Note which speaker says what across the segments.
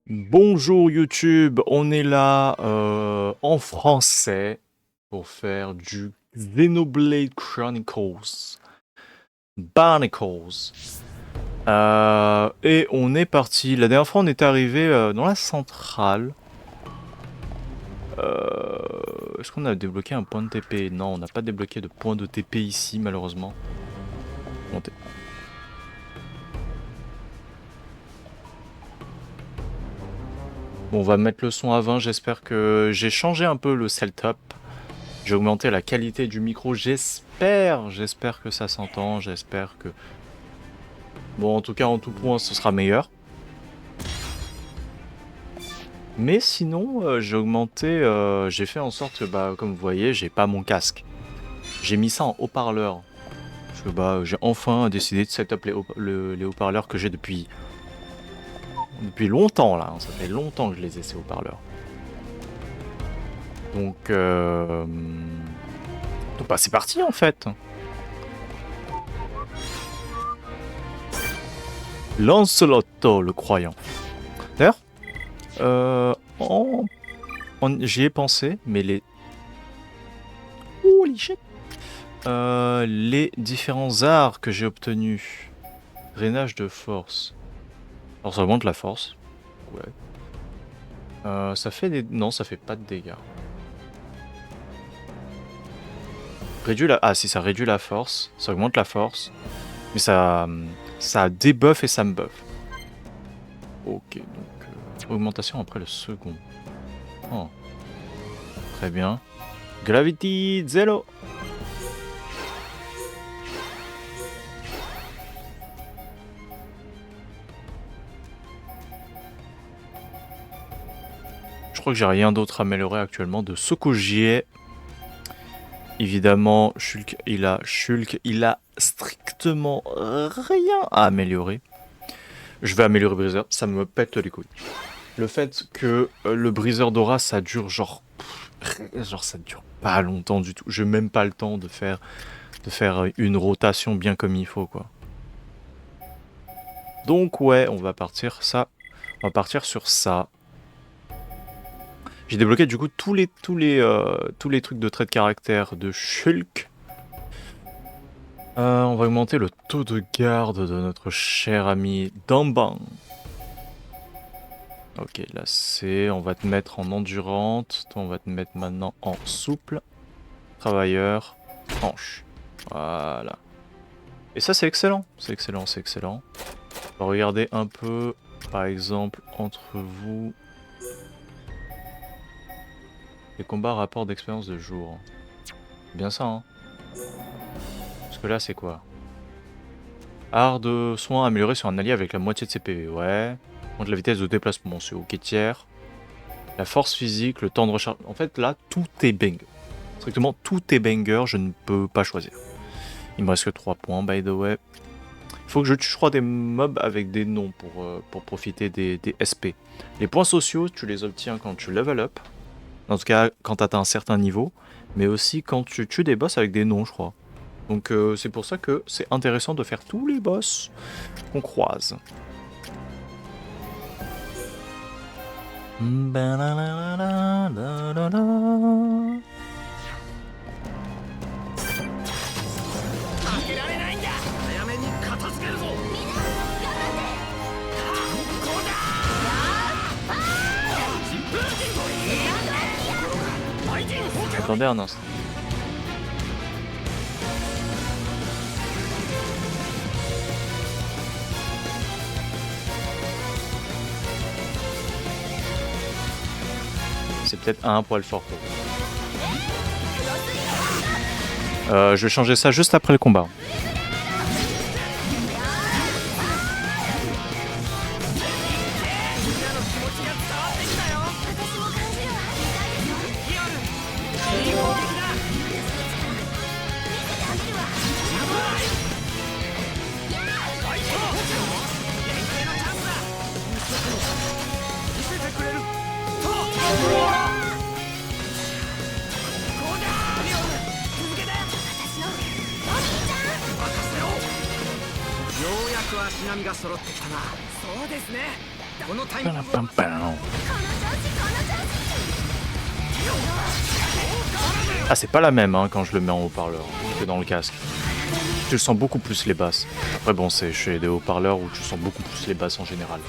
Speaker 1: Bonjour YouTube, on est là en français pour faire du Xenoblade Chronicles Barnacles. Et on est parti. La dernière fois, on était arrivé dans la centrale. Est-ce qu'on a débloqué un point de TP? Non, on n'a pas débloqué de point de TP ici, malheureusement. Montez. Bon, on va mettre le son à 20. J'espère que j'ai changé un peu le setup. J'ai augmenté la qualité du micro. J'espère que ça s'entend. J'espère que... Bon, en tout cas, en tout point, ce sera meilleur. Mais sinon, j'ai augmenté... j'ai fait en sorte que, bah, comme vous voyez, j'ai pas mon casque. J'ai mis ça en haut-parleur. Parce que, bah, j'ai enfin décidé de setup les haut-parleurs que j'ai depuis longtemps, là. Ça fait longtemps que je les ai, ces haut-parleurs. Donc, bah, c'est parti, en fait. Lancelotto, le croyant. D'ailleurs, j'y ai pensé, mais les... Holy shit! Les différents arts que j'ai obtenus. Drainage de force. Alors ça augmente la force. Ouais. Ça fait des... Non, ça fait pas de dégâts. Réduit la... Ah si, ça réduit la force. Ça augmente la force. Mais ça débuff et ça me buff. Ok, donc... augmentation après le second. Oh. Très bien. Gravity Zero. Je crois que j'ai rien d'autre à améliorer actuellement de ce que j'y ai. Évidemment, Shulk, il a strictement rien à améliorer. Je vais améliorer Breezer, ça me pète les couilles. Le fait que le Breezer d'aura, ça dure genre ça dure pas longtemps du tout. J'ai même pas le temps de faire une rotation bien comme il faut, quoi. Donc ouais, on va partir sur ça. J'ai débloqué du coup tous les trucs de trait de caractère de Shulk. On va augmenter le taux de garde de notre cher ami Damban. Ok, là c'est... On va te mettre en endurante. Toi, on va te mettre maintenant en souple. Travailleur. Hanche. Voilà. Et ça c'est excellent. C'est excellent, c'est excellent. On va regarder un peu, par exemple, entre vous... Les combats rapport d'expérience de jour. C'est bien ça, hein. Parce que là c'est quoi? Art de soin amélioré sur un allié avec la moitié de ses PV, ouais. Contre la vitesse de déplacement, c'est ok tiers. La force physique, le temps de recharge... En fait, là, tout est banger. Strictement, tout est banger, je ne peux pas choisir. Il me reste que 3 points, by the way. Il faut que je tue, je crois, des mobs avec des noms pour profiter des SP. Les points sociaux, tu les obtiens quand tu level up. En tout cas, quand tu atteins un certain niveau. Mais aussi quand tu tues des boss avec des noms, je crois. Donc c'est pour ça que c'est intéressant de faire tous les boss qu'on croise. Attendez un instant. C'est peut-être un poil fort pour vous. Je vais changer ça juste après le combat. Ah, c'est pas la même hein, quand je le mets en haut-parleur que dans le casque. Tu sens beaucoup plus les basses. Après bon, c'est chez des haut-parleurs où tu sens beaucoup plus les basses en général.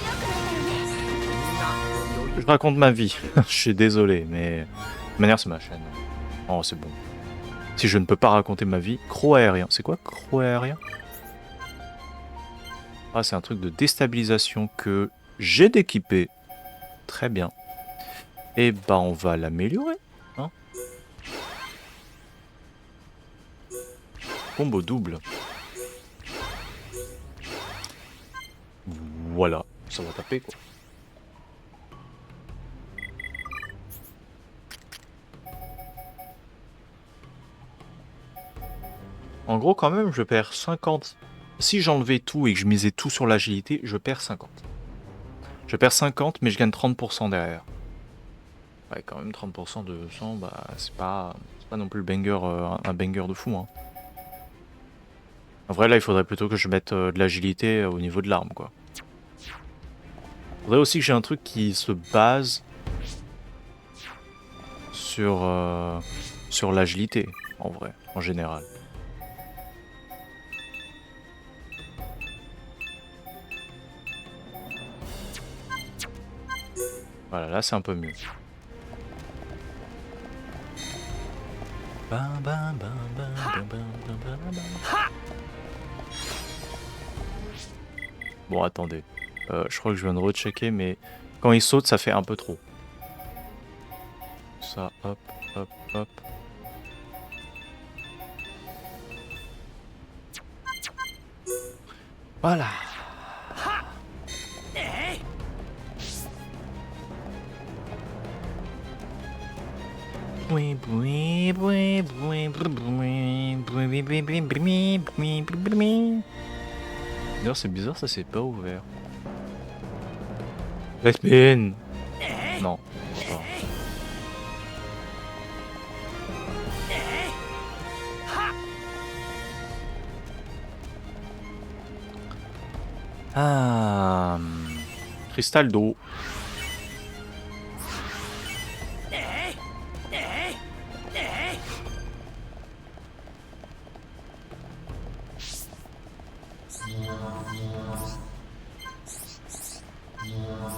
Speaker 1: Je raconte ma vie. Je suis désolé, mais de toute manière c'est ma chaîne. Oh, c'est bon. Si je ne peux pas raconter ma vie, croc aérien. C'est quoi croc aérien? Ah, c'est un truc de déstabilisation que j'ai d'équipé. Très bien. Et bah on va l'améliorer. Hein, combo double. Voilà, ça va taper quoi. En gros quand même je perds 50. Si j'enlevais tout et que je misais tout sur l'agilité, je perds 50. Je perds 50 mais je gagne 30% derrière. Ouais, quand même 30% de sang, bah c'est pas non plus le banger, un banger de fou hein. En vrai là il faudrait plutôt que je mette de l'agilité au niveau de l'arme quoi. Faudrait aussi que j'ai un truc qui se base sur l'agilité en vrai, en général. Voilà, là c'est un peu mieux. Bon, attendez. Je crois que je viens de rechecker, mais quand il saute, ça fait un peu trop. Ça, hop, hop, hop. Voilà. D'ailleurs, c'est bizarre, ça c'est pas ouvert. Respin. Non. Pas. Ah. Cristal d'eau.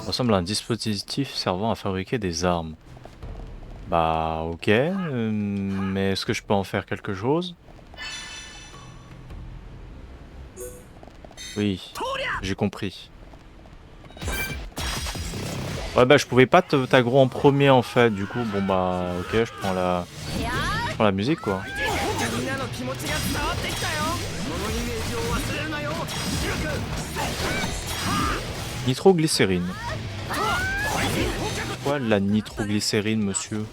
Speaker 1: Ça ressemble à un dispositif servant à fabriquer des armes. Bah ok, mais est-ce que je peux en faire quelque chose? Oui, j'ai compris. Ouais bah je pouvais pas t'aggro en premier en fait, du coup bon bah ok je prends la musique quoi. Nitroglycérine. Quoi la nitroglycérine monsieur?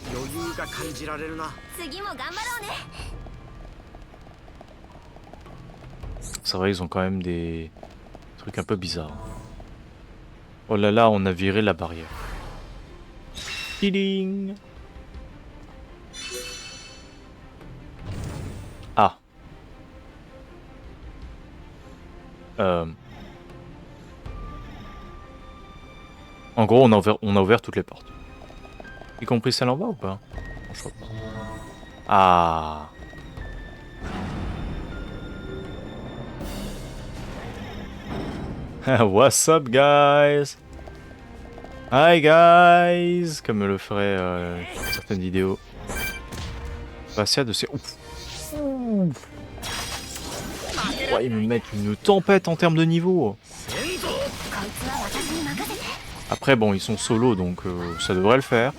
Speaker 1: C'est vrai ils ont quand même des trucs un peu bizarres. Oh là là, on a viré la barrière. Healing. Ah. En gros, on a ouvert toutes les portes. Y compris celle en bas ou pas? Ah. What's up, guys? Hi, guys! Comme le ferait certaines vidéos. Fascia de ces... Ouf. Ouais, ils me mettent une tempête en termes de niveau. Après, bon, ils sont solo, donc ça devrait le faire.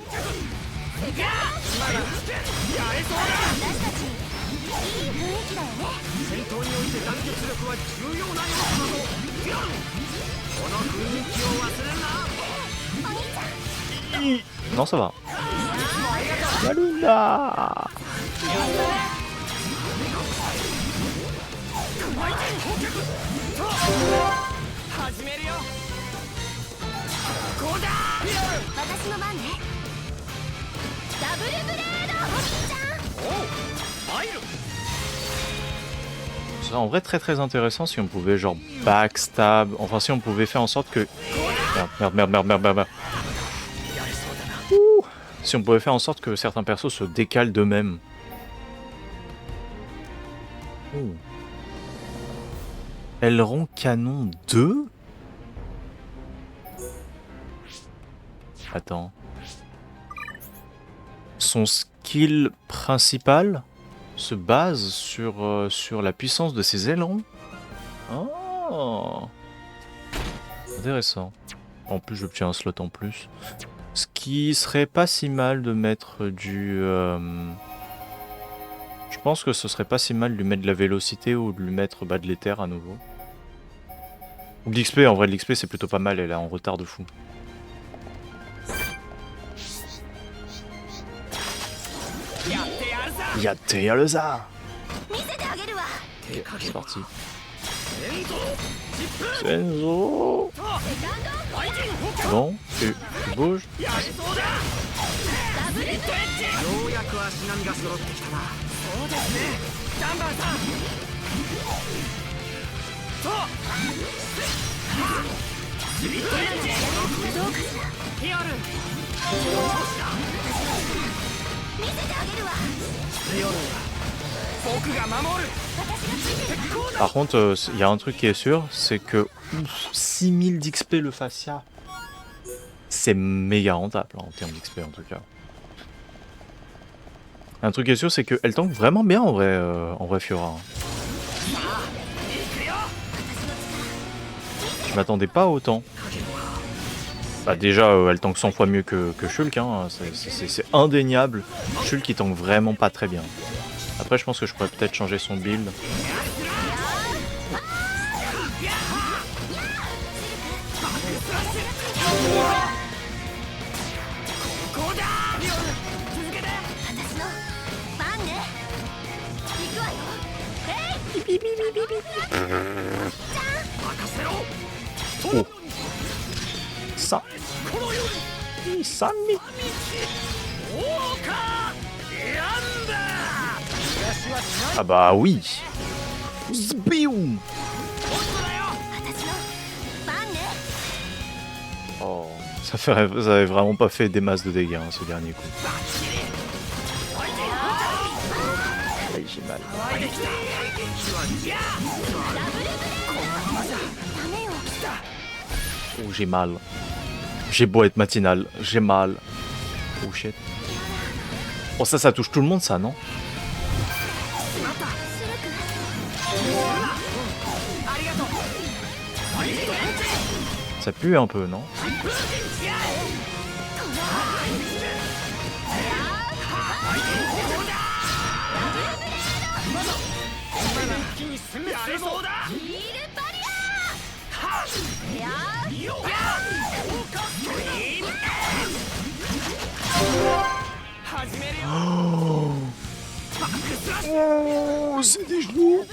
Speaker 1: Non, ça va. Maluna. Ce serait en vrai très intéressant si on pouvait genre backstab, enfin si on pouvait faire en sorte que Merde, merde, merde, merde, merde, merde. Ouh. Si on pouvait faire en sorte que certains persos se décalent d'eux-mêmes. Oh. Aileron canon 2. Attends. Son skill principal se base sur la puissance de ses ailerons. Oh. Intéressant. En plus, j'obtiens un slot en plus. Ce qui serait pas si mal de mettre du... Je pense que ce serait pas si mal de lui mettre de la vélocité ou de lui mettre de l'éther à nouveau. Ou de l'XP, en vrai de l'XP c'est plutôt pas mal, elle est en retard de fou. Yatteyaleza. C'est parti. Senzo. Bon, tu bouges. Par contre, il y a un truc qui est sûr, c'est que 6000 d'XP le fascia, c'est méga rentable en termes d'XP en tout cas. Un truc qui est sûr, c'est qu'elle tank vraiment bien en vrai Fiora. Je m'attendais pas à autant. Bah déjà, elle tank 100 fois mieux que Shulk, hein. C'est indéniable. Shulk il tank vraiment pas très bien. Après, je pense que je pourrais peut-être changer son build. Oh. Ça. Ah bah oui. Zbium. Oh, ça avait vraiment pas fait des masses de dégâts hein, ce dernier coup. Là j'ai mal. Oh j'ai mal. J'ai beau être matinal, j'ai mal. Oh shit. Oh ça touche tout le monde ça non? Ça pue un peu non? Oh, c'est des genoux.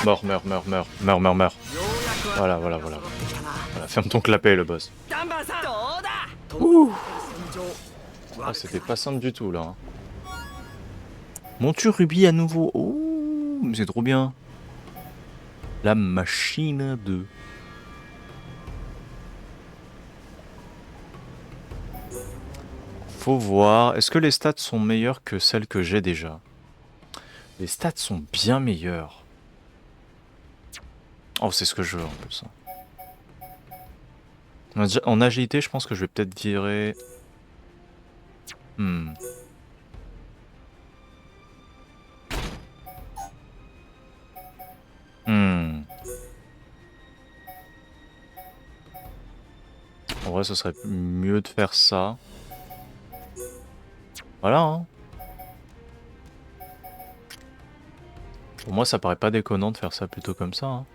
Speaker 1: Meurs. Voilà, ferme ton clapet le boss. Ouh. Ah, c'était pas simple du tout là. Hein. Monture rubis à nouveau. Oh, mais c'est trop bien. La machine 2. Faut voir. Est-ce que les stats sont meilleures que celles que j'ai déjà? Les stats sont bien meilleures. Oh, c'est ce que je veux en plus. En agilité, je pense que je vais peut-être virer... En vrai, ce serait mieux de faire ça. Voilà, hein. Pour moi, ça paraît pas déconnant de faire ça plutôt comme ça, hein.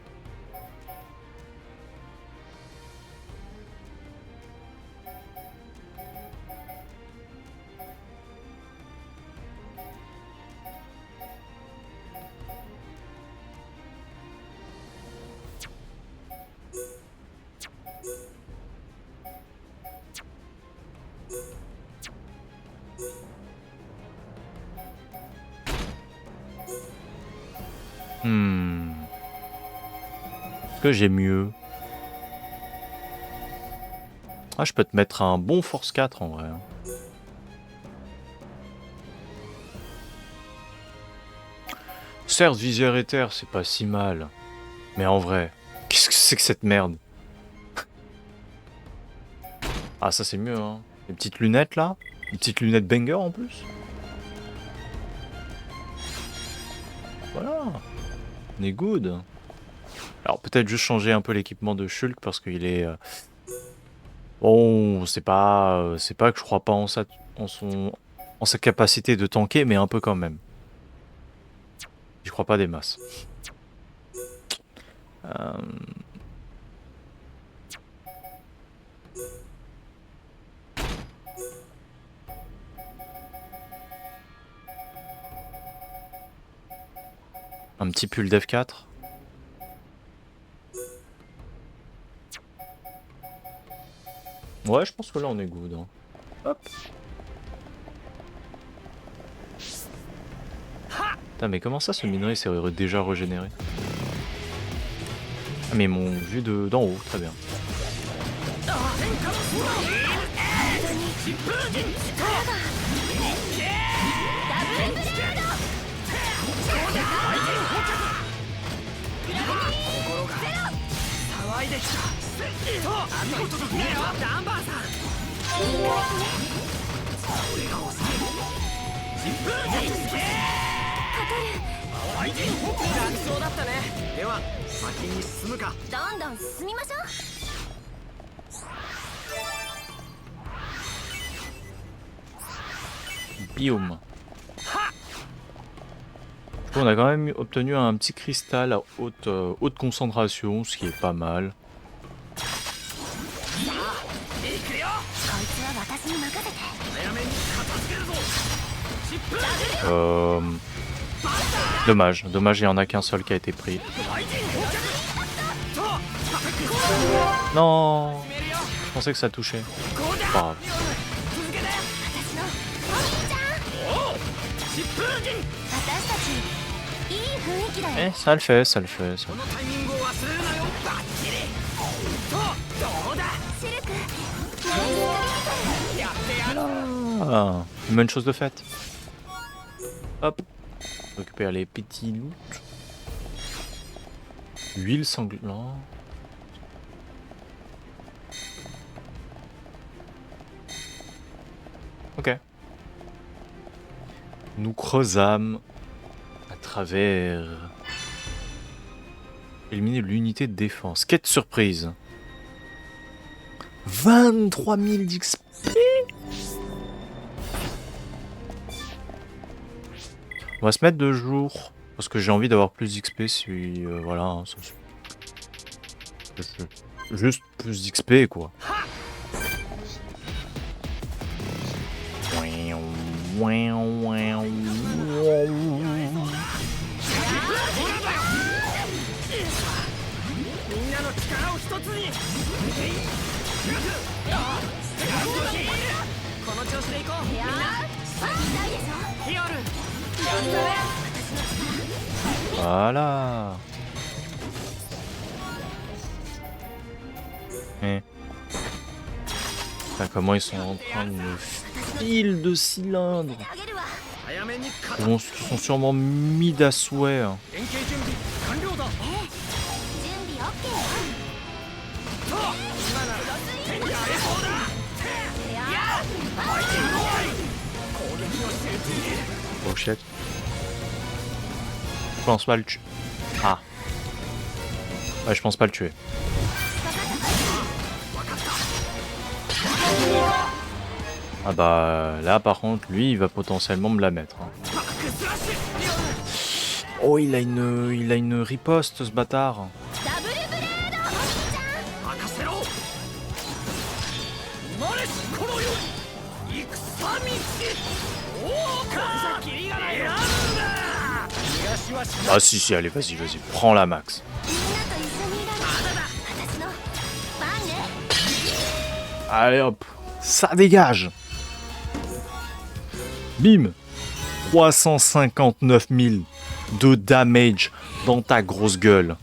Speaker 1: que j'ai mieux? Ah, je peux te mettre un bon Force 4 en vrai. Certes, visière éther, c'est pas si mal. Mais en vrai, qu'est-ce que c'est que cette merde? Ah, ça c'est mieux, hein. Les petites lunettes là. Les petites lunettes banger en plus. Voilà. On est good. Alors peut-être juste changer un peu l'équipement de Shulk parce qu'il est... Bon, c'est pas que je crois pas en sa capacité de tanker, mais un peu quand même. Je crois pas des masses. Un petit pull Dev 4. Ouais, je pense que là on est good. Hein. Hop. Putain, mais comment ça ce minerai s'est déjà régénéré? Ah, mais ils m'ont vu d'en haut, très bien. Biome. On a quand même obtenu un petit cristal à haute concentration, ce qui est pas mal. Dommage, il y en a qu'un seul qui a été pris. Non, je pensais que ça touchait. Pas grave. Eh, ça le fait, ça le fait. Ça le fait. Ah, une bonne chose de faite. Hop. On récupère les petits loot. Huile sanglante. Ok. Nous creusâmes à travers... Éliminer l'unité de défense. Quête surprise. 23 000 d'XP. On va se mettre de jour. Parce que j'ai envie d'avoir plus d'XP si... voilà. Hein, juste plus d'XP quoi. Voilà. Putain, comment ils sont en train de me filer de cylindres. Ils sont sûrement mis à souhait. Hein. Oh shit. Je pense pas le tuer. Ah. Ouais, je pense pas le tuer. Ah bah là par contre lui il va potentiellement me la mettre. Hein. Oh il a une riposte ce bâtard. Ah si allez vas-y prends la max. Allez hop, ça dégage. Bim. 359 000 de damage dans ta grosse gueule.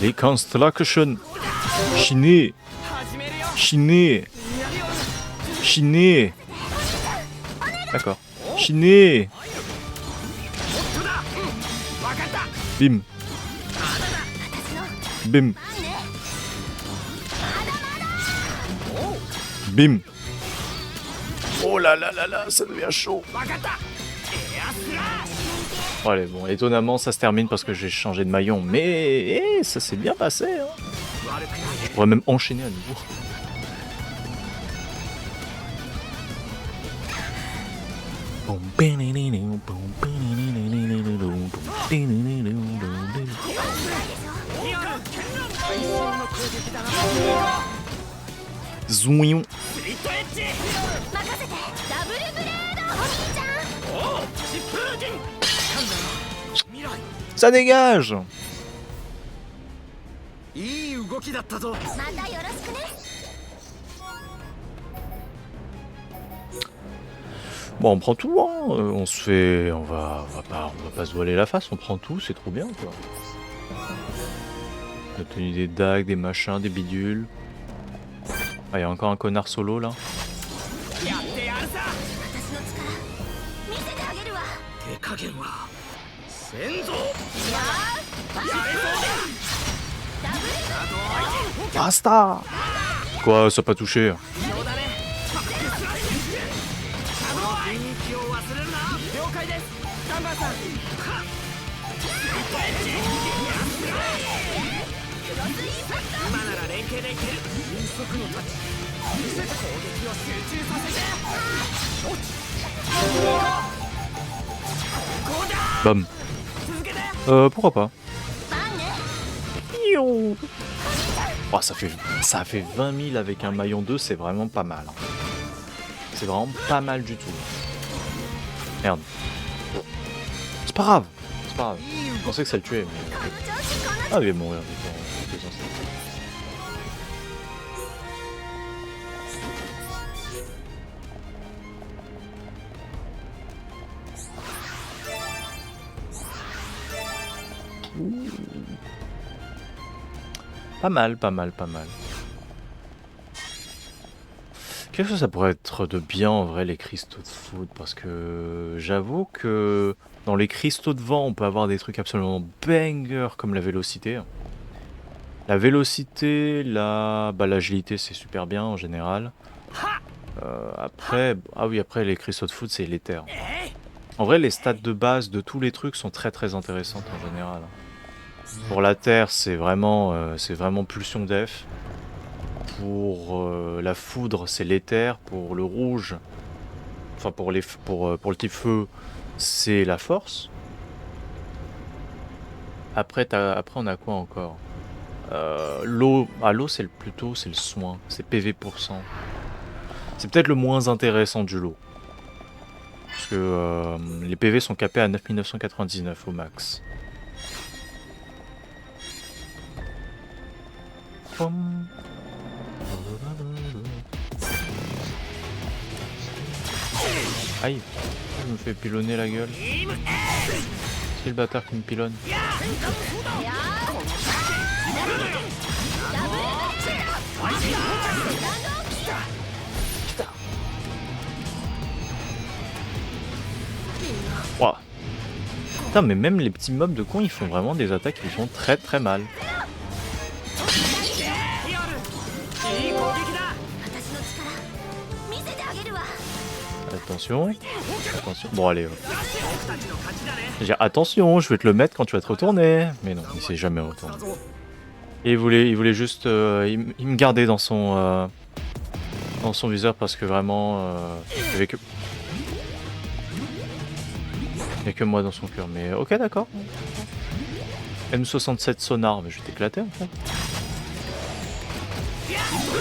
Speaker 1: Les Construction. Chiné. Chiné. Chiné. D'accord. Chiné. Bim. Bim. Bim. Oh là là là là, ça devient chaud. Bon, allez, bon, étonnamment, ça se termine parce que j'ai changé de maillon. Mais ça s'est bien passé. Hein. Je pourrais même enchaîner à nouveau. Zouillon. Ça dégage. Bon, on prend tout, hein. On se fait, on va pas se voiler la face. On prend tout, c'est trop bien, quoi. On a obtenu des dagues, des machins, des bidules. Ah, y a encore un connard solo là. Basta. Quoi, ça a pas touché. Bam. Pourquoi pas. Oh, ça fait 20 000 avec un maillon 2, c'est vraiment pas mal. C'est vraiment pas mal du tout. Merde. C'est pas grave. C'est pas grave. Je pensais que ça le tuait, mais... Ah, il va mourir. Pas mal, pas mal, pas mal. Quelque chose ça pourrait être de bien en vrai les cristaux de foudre parce que j'avoue que dans les cristaux de vent on peut avoir des trucs absolument banger comme la vélocité. La vélocité, l'agilité c'est super bien en général. Après, ah oui après les cristaux de foudre c'est l'éther. En vrai les stats de base de tous les trucs sont très très intéressantes en général. Pour la terre c'est vraiment pulsion def. Pour la foudre, c'est l'éther. Pour le rouge, enfin pour le type feu, c'est la force. Après, on a quoi encore? L'eau. Ah, l'eau, c'est le soin. C'est PV%. C'est peut-être le moins intéressant du lot. Parce que les PV sont capés à 9999 au max. Aïe, je me fais pilonner la gueule. C'est le bâtard qui me pilonne. Wow. Putain, mais même les petits mobs de cons, ils font vraiment des attaques qui font très très mal. Attention. Attention. Bon, allez. Je veux dire, attention, je vais te le mettre quand tu vas te retourner. Mais non, il s'est jamais retourné. Et il voulait juste... il me gardait dans son viseur parce que vraiment... il n'y avait que moi dans son cœur. Mais ok, d'accord. M67 sonar, mais je vais t'éclater en fait.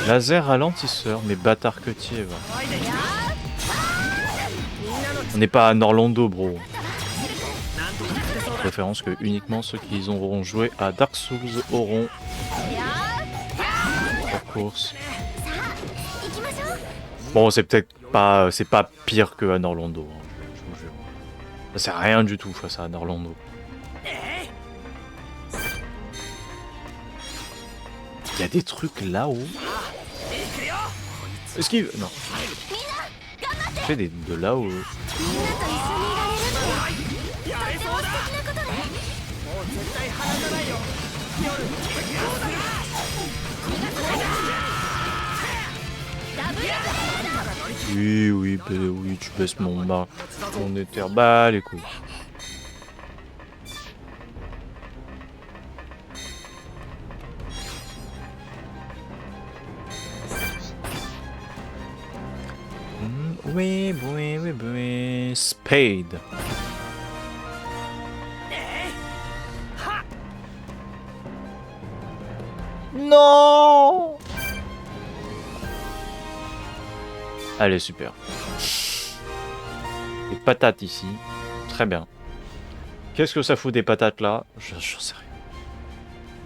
Speaker 1: Laser ralentisseur, mais bâtard que tu es, va. On n'est pas à Norlando, bro. De préférence que uniquement ceux qui auront joué à Dark Souls auront leur course. Bon, c'est peut-être pas, c'est pas pire que à Norlando, hein, je vous jure. Ça sert à rien du tout face à Norlando. Il y a des trucs là-haut. Esquive. Non. Fais de là-haut. Oui, oui, tu baisses mon éther. Bah, les couilles. Oui. Spade. Non. Allez, super. Des patates ici. Très bien. Qu'est-ce que ça fout des patates là? J'en sais rien.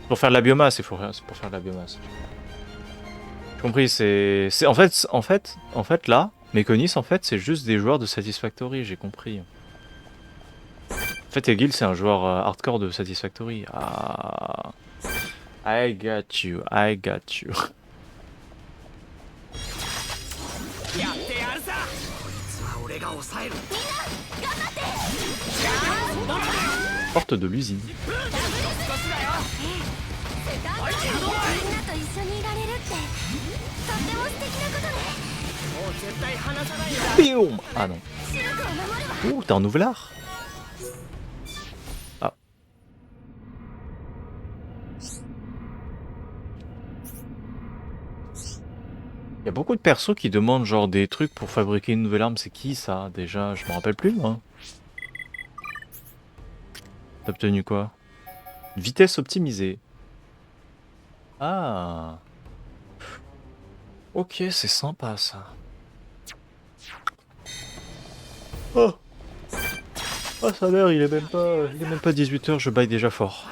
Speaker 1: Pour faire de la biomasse, c'est pour faire de la biomasse. J'ai compris, c'est... En fait, là, Mekonis, en fait, c'est juste des joueurs de Satisfactory, j'ai compris. En fait, Egil, c'est un joueur hardcore de Satisfactory. Ah... I got you. Porte de l'usine. Pium. Ah non. Ouh, t'es un nouvelard. Ah. Il y a beaucoup de persos qui demandent genre des trucs pour fabriquer une nouvelle arme. C'est qui ça déjà? Je me rappelle plus moi. T'as obtenu quoi? Vitesse optimisée. Ah. Ok, c'est sympa ça. Oh. Oh, sa mère, il est même pas 18h, je baille déjà fort.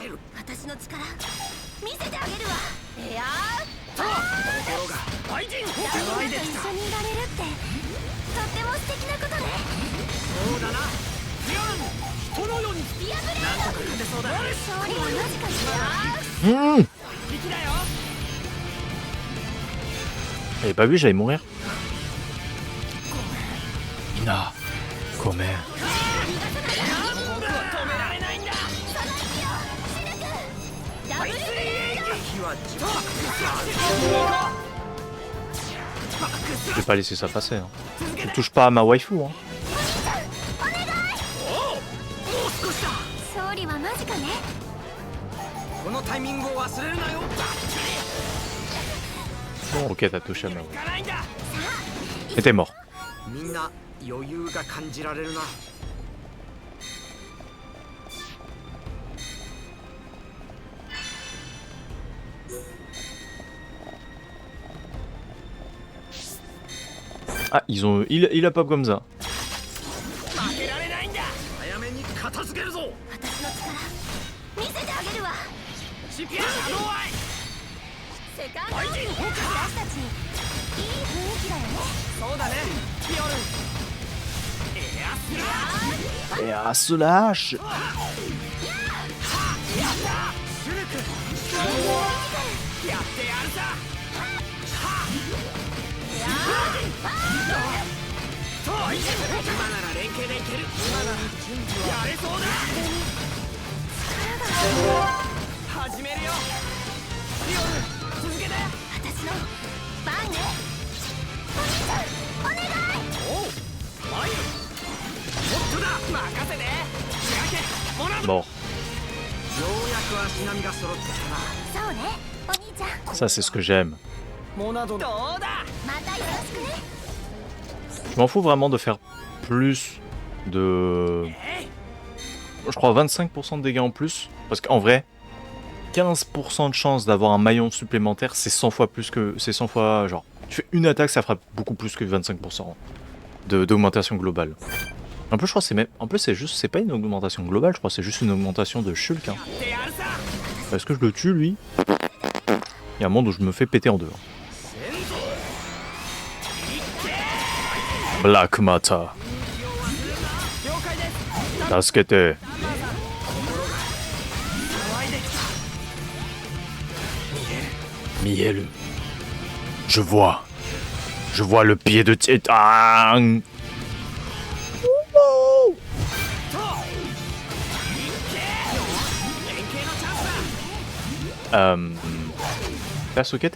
Speaker 1: J'avais pas vu, j'allais mourir. Mina, comment? Je vais pas laisser ça passer. Hein. Ne touche pas à ma waifu. Hein. Bon, ok, t'as touché à ma waifu. Et t'es mort. Ah, il a pop comme ça. Et à se lâche. Bon. Ça, c'est ce que j'aime. Je m'en fous vraiment de faire plus de... Je crois 25% de dégâts en plus. Parce qu'en vrai, 15% de chance d'avoir un maillon supplémentaire, c'est 100 fois plus que... C'est 100 fois... Genre, tu fais une attaque, ça fera beaucoup plus que 25% d'augmentation globale. En plus, je crois que c'est même... En plus, c'est juste... C'est pas une augmentation globale, je crois. C'est juste une augmentation de Shulk. Hein. Est-ce que je le tue, lui? Il y a un monde où je me fais péter en deux. Black Mata. Tasukete. Miel. Je vois. Je vois le pied de Titan. Sasuke?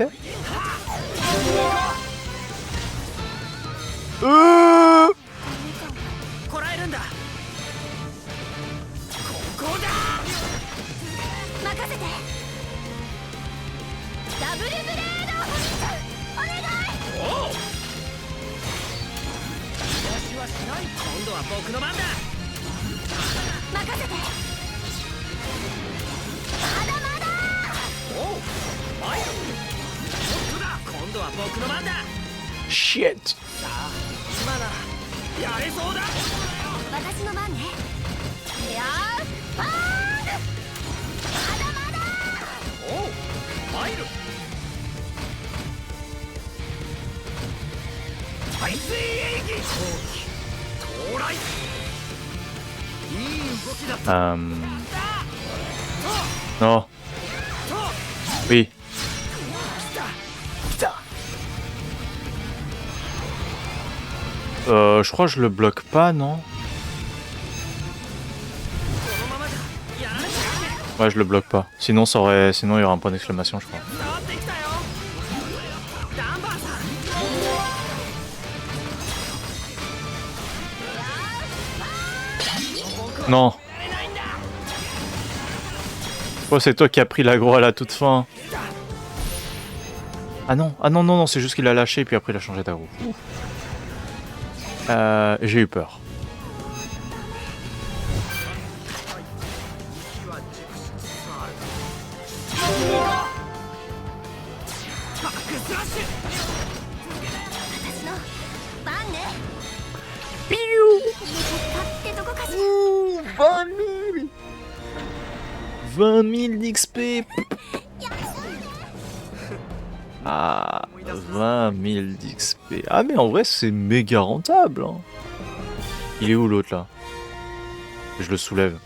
Speaker 1: Shit. Non. Oui. Je crois que je le bloque pas, non? Ouais, je le bloque pas. Sinon, sinon il y aura un point d'exclamation, je crois. Non. Oh, c'est toi qui as pris l'aggro à la toute fin. Ah non, non, c'est juste qu'il a lâché et puis après il a changé d'aggro. J'ai eu peur. Ouh, 20 000 d'XP. Ah, 20 000 d'XP. Ah mais en vrai c'est méga rentable. Hein. Il est où l'autre là? Je le soulève.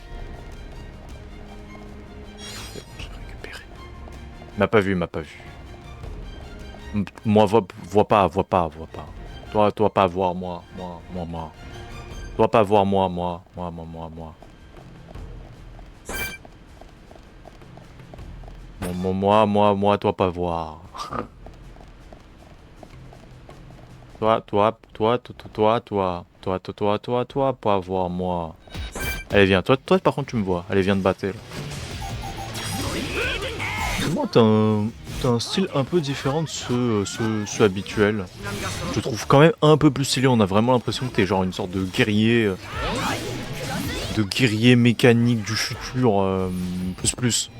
Speaker 1: J'ai récupéré. Il m'a pas vu, il m'a pas vu. Moi, vois pas. Toi pas voir moi. Toi pas voir moi. Moi, toi pas voir. Toi, pas voir moi. Allez, viens. Toi, par contre, tu me vois. Allez, viens te battre. Moi, t'as un style un peu différent de ceux habituels. Je trouve quand même un peu plus stylé. On a vraiment l'impression que t'es genre une sorte de guerrier. De guerrier mécanique du futur. Plus.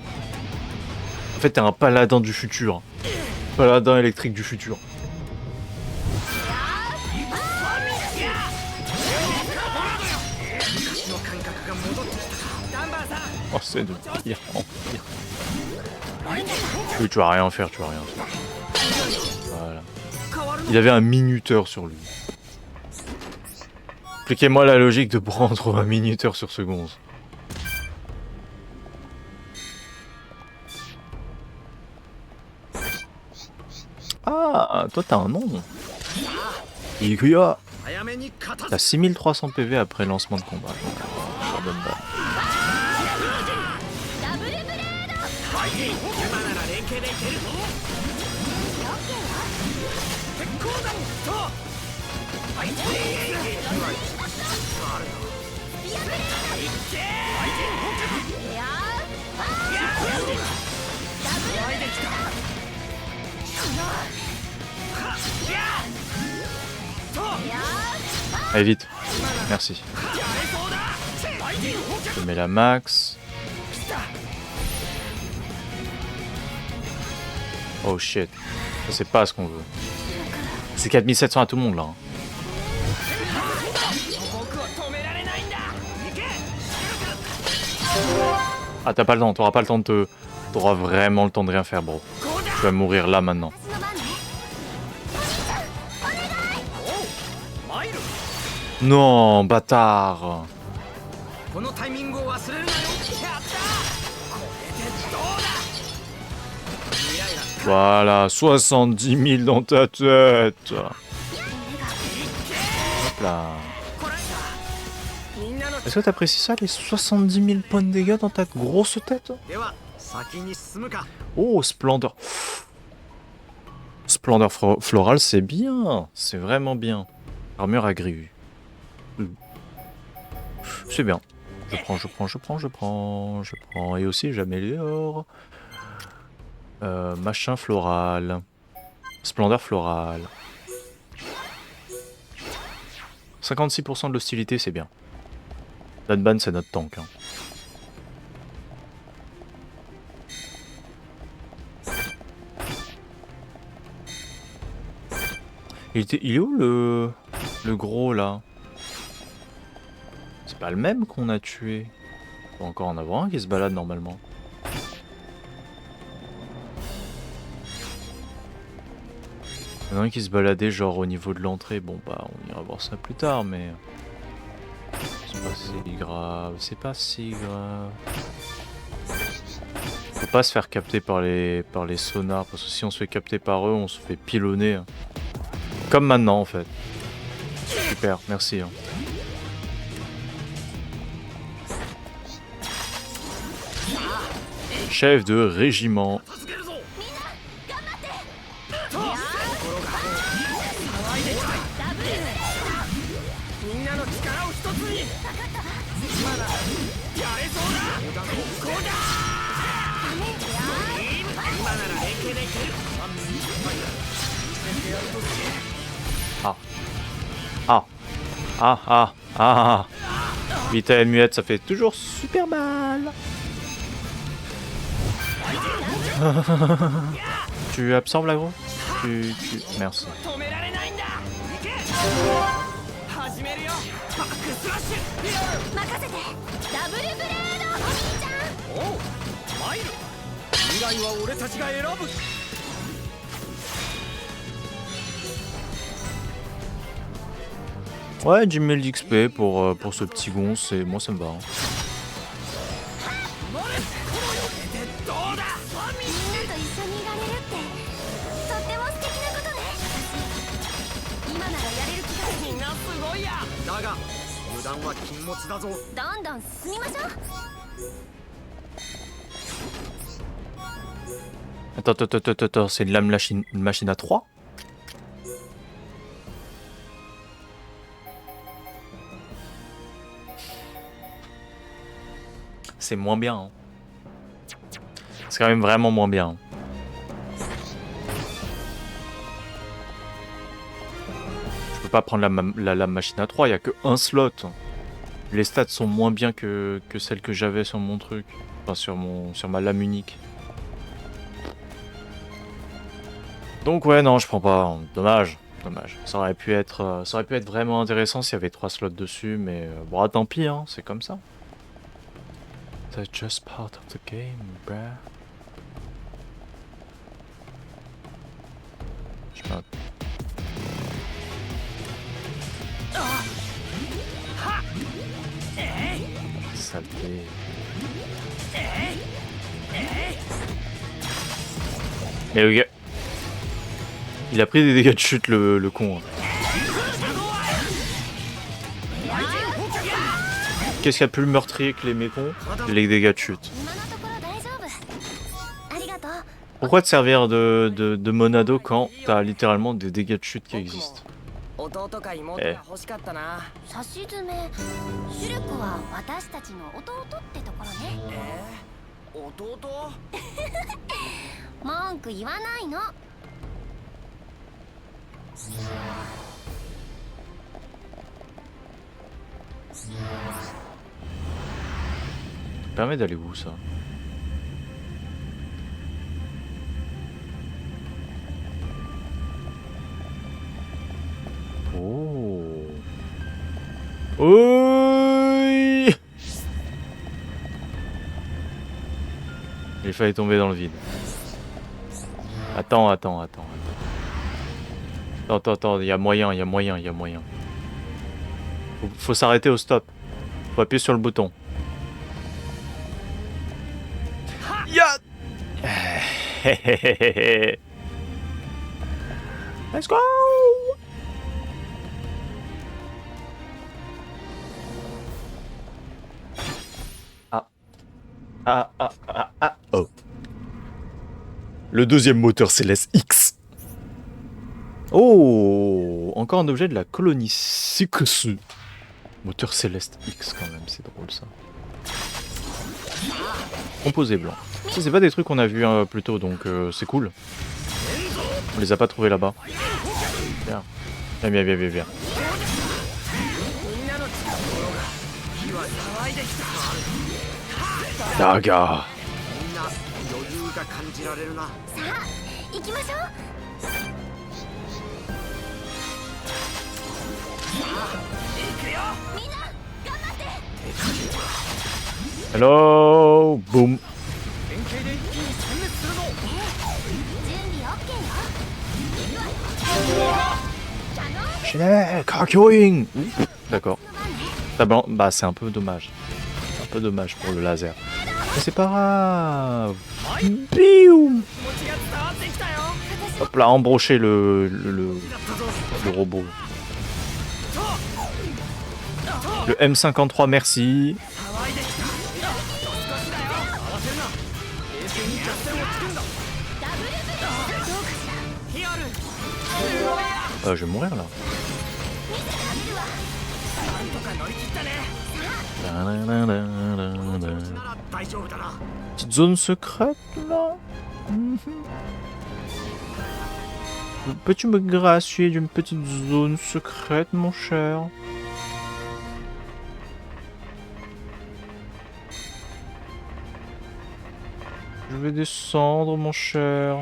Speaker 1: En fait, t'es un paladin du futur. Paladin électrique du futur. Oh, c'est de pire en pire. Oui, tu vas rien faire. Voilà. Il avait un minuteur sur lui. Expliquez-moi la logique de prendre un minuteur sur ce gonze. Ah, toi t'as un nom. Ikuya. T'as 6300 PV après lancement de combat. Pardonne pas. Allez vite, merci. Je mets la max. Oh shit, c'est pas ce qu'on veut. C'est 4700 à tout le monde là. Ah t'as pas le temps, t'auras pas le temps de te... T'auras vraiment le temps de rien faire bro. Tu vas mourir là maintenant. Non, bâtard. Voilà, 70 000 dans ta tête. Hop là. Est-ce que t'apprécies ça, les 70 000 points de dégâts dans ta grosse tête? Oh, splendeur. Splendeur florale, c'est bien. C'est vraiment bien. Armure aggravée. C'est bien. Je prends. Et aussi, j'améliore. Machin floral. Splendeur florale. 56% de l'hostilité, c'est bien. Danban, c'est notre tank. Hein. Il est où le gros là? C'est pas le même qu'on a tué. Il faut encore en avoir un qui se balade normalement. Il y en a un qui se baladait genre au niveau de l'entrée. Bon bah on ira voir ça plus tard mais... C'est pas si grave, c'est pas si grave. Faut pas se faire capter par les sonars parce que si on se fait capter par eux on se fait pilonner. Hein. Comme maintenant en fait. Super, merci. Hein. Chef de régiment. Ah. Vita et muette, ça fait toujours super mal. Tu absorbes l'aggro? Merci. Ouais, 10 000 d'XP pour ce petit gonce, et moi ça me va. Hein. Attends, c'est une machine à 3? C'est moins bien. Hein. C'est quand même vraiment moins bien. Je peux pas prendre la machine à 3, il n'y a que un slot. Les stats sont moins bien que celles que j'avais sur mon truc. Enfin sur ma lame unique. Donc ouais non je prends pas. Dommage. Ça aurait pu être vraiment intéressant s'il y avait 3 slots dessus, mais bon tant pis hein, c'est comme ça. That's just part of the game, bruh. Je m'en... Saleté. Mais ok. Il a pris des dégâts de chute le con. Hein. Qu'est-ce qu'il y a de plus meurtrier que les mécons? Les dégâts de chute. Pourquoi te servir de Monado quand t'as littéralement des dégâts de chute qui existent? Eh. Ça permet d'aller où ça? Oh. Oui. Il fallait tomber dans le vide. Attends, il y a moyen. Faut s'arrêter au stop. Faut appuyer sur le bouton. Ya. Let's go. Oh. Le deuxième moteur céleste X. Oh, encore un objet de la colonie Six. Moteur céleste X quand même, c'est drôle ça. Composé blanc. Ça c'est pas des trucs qu'on a vu plus tôt, donc c'est cool. On les a pas trouvés là-bas. Viens. Viens. Daga. Hello, boom. Kakyoing. D'accord. Bah c'est un peu dommage. C'est un peu dommage pour le laser. Mais c'est pas grave. Biou. Hop là, embrocher le robot. Le M53, merci. Je vais mourir là. Petite zone secrète là. Peux-tu me gracier d'une petite zone secrète, mon cher? Je vais descendre, mon cher.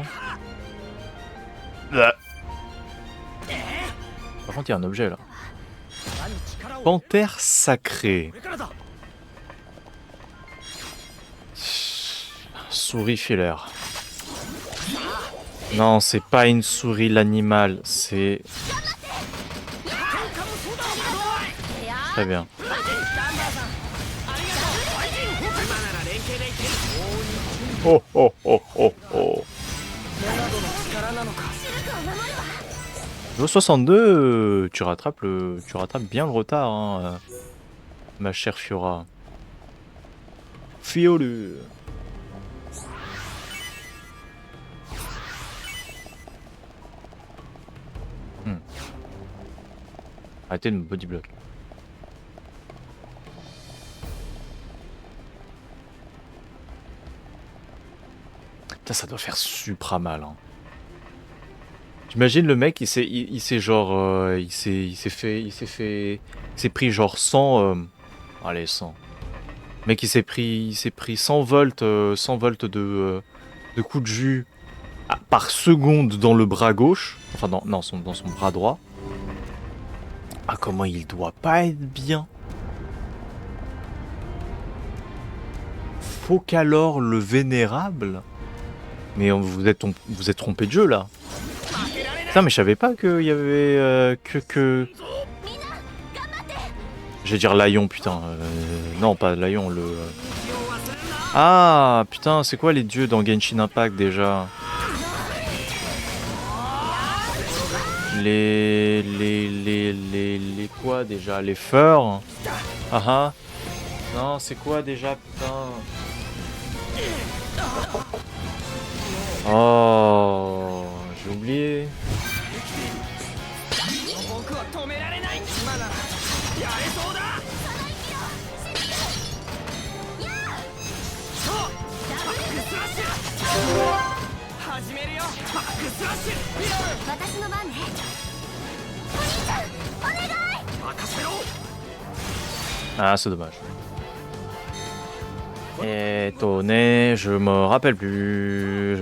Speaker 1: Par contre, il y a un objet là. Panthère sacrée. Souris filaire. Non, c'est pas une souris l'animal, c'est... Très bien. Oh oh oh oh oh. Niveau 62, tu rattrapes bien le retard, hein, ma chère Fiora. Fiolu. Arrêtez de me bodyblock. Putain, ça doit faire supra mal. Hein. T'imagines le mec, il s'est pris genre 100, allez 100. Le mec il s'est pris 100 volts, 100 volts de coups de jus par seconde dans le bras gauche, enfin dans son bras droit. Ah comment il doit pas être bien. Focalor le vénérable. Mais vous êtes trompé de jeu là. Putain mais je savais pas qu'il y avait que... J'allais dire Lion putain. Non pas Lion, le... Ah putain c'est quoi les dieux dans Genshin Impact déjà? Les quoi déjà? Les feurs? Ah ah. Non c'est quoi déjà putain? Oh, j'ai oublié. Ah, c'est dommage. Étonné, je m'en rappelle plus.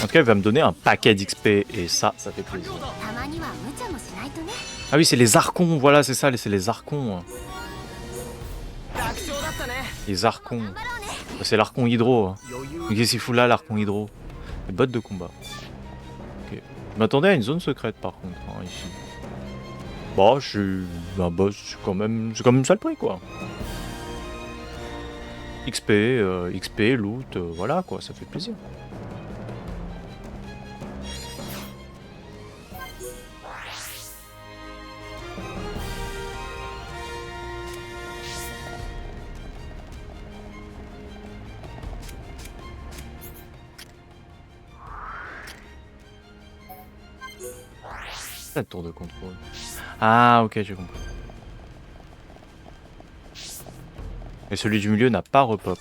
Speaker 1: En tout cas, il va me donner un paquet d'XP et ça fait plaisir. Ah oui, c'est les archons, voilà, c'est ça, c'est les archons. Les archons. C'est l'archon hydro. Qu'est-ce qu'il fout là, l'archon hydro? Les bottes de combat. Je m'attendais à une zone secrète par contre, hein, ici. Bon, je suis un boss, c'est quand même ça le prix quoi. XP, loot, voilà quoi, ça fait plaisir. La tour de contrôle. Ah ok, j'ai compris. Et celui du milieu n'a pas repop.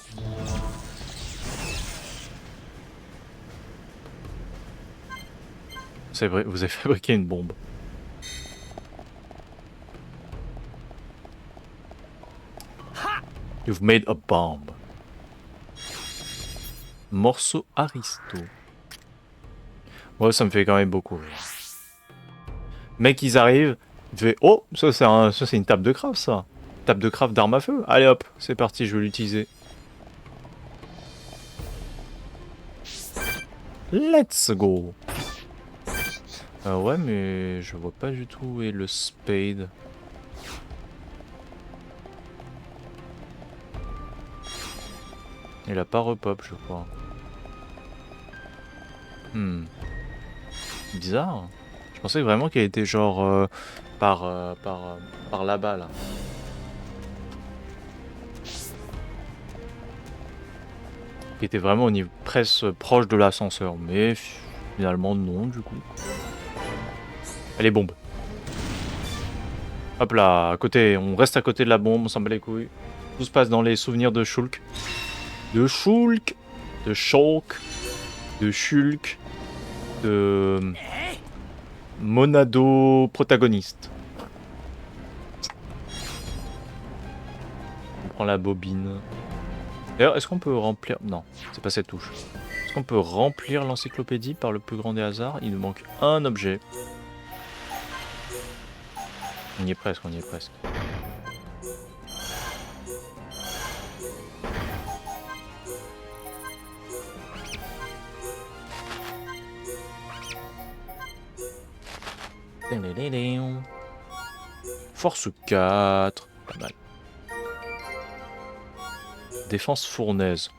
Speaker 1: C'est vrai, vous avez fabriqué une bombe. You've made a bomb. Morceau aristo. Ouais, ça me fait quand même beaucoup rire. Mec, ils arrivent, ils font oh, ça c'est une table de craft ça. Table de craft d'arme à feu. Allez hop, c'est parti, je vais l'utiliser. Let's go. Ouais, mais je vois pas du tout où est le spade. Il a pas repop, je crois. Bizarre. Je pensais vraiment qu'il était genre par là-bas là. Il était vraiment au niveau presque proche de l'ascenseur, mais finalement non du coup. Allez, bombe. Hop là, à côté, on reste à côté de la bombe, on s'en bat les couilles. Tout se passe dans les souvenirs de Shulk. De Shulk, de Shulk, de Shulk, de Monado protagoniste. On prend la bobine. D'ailleurs, est-ce qu'on peut remplir... Non, c'est pas cette touche. Est-ce qu'on peut remplir l'encyclopédie par le plus grand des hasards? Il nous manque un objet. On y est presque, on y est presque. Force 4. Pas mal. Défense fournaise.